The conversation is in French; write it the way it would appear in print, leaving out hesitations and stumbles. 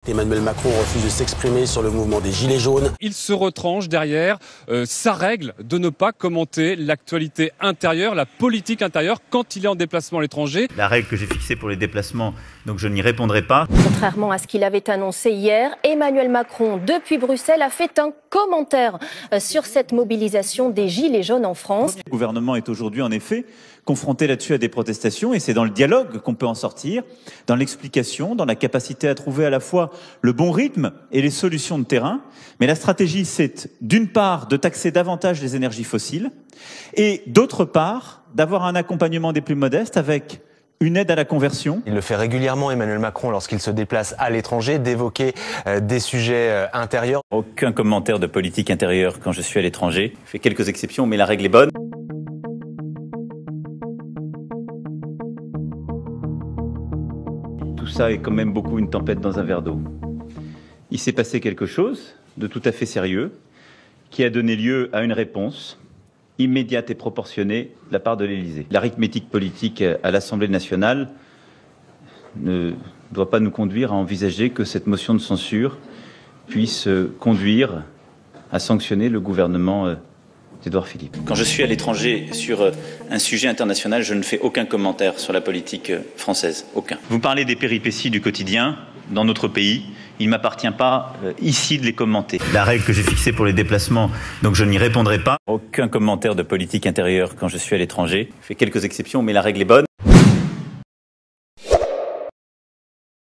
Emmanuel Macron refuse de s'exprimer sur le mouvement des Gilets jaunes. Il se retranche derrière sa règle de ne pas commenter l'actualité intérieure, la politique intérieure, quand il est en déplacement à l'étranger. La règle que j'ai fixée pour les déplacements, donc je n'y répondrai pas. Contrairement à ce qu'il avait annoncé hier, Emmanuel Macron, depuis Bruxelles, a fait un commentaire sur cette mobilisation des Gilets jaunes en France. Le gouvernement est aujourd'hui en effet confronté là-dessus à des protestations et c'est dans le dialogue qu'on peut en sortir, dans l'explication, dans la capacité à trouver à la fois le bon rythme et les solutions de terrain. Mais la stratégie, c'est d'une part de taxer davantage les énergies fossiles et d'autre part d'avoir un accompagnement des plus modestes avec une aide à la conversion. Il le fait régulièrement, Emmanuel Macron, lorsqu'il se déplace à l'étranger, d'évoquer des sujets intérieurs. Aucun commentaire de politique intérieure quand je suis à l'étranger. Je fais quelques exceptions, mais la règle est bonne. Tout ça est quand même beaucoup une tempête dans un verre d'eau. Il s'est passé quelque chose de tout à fait sérieux qui a donné lieu à une réponse immédiate et proportionnée de la part de l'Élysée. L'arithmétique politique à l'Assemblée nationale ne doit pas nous conduire à envisager que cette motion de censure puisse conduire à sanctionner le gouvernement d'Édouard Philippe. Quand je suis à l'étranger sur un sujet international, je ne fais aucun commentaire sur la politique française. Aucun. Vous parlez des péripéties du quotidien dans notre pays. Il ne m'appartient pas ici de les commenter. La règle que j'ai fixée pour les déplacements, donc je n'y répondrai pas. Aucun commentaire de politique intérieure quand je suis à l'étranger. Je fais quelques exceptions, mais la règle est bonne.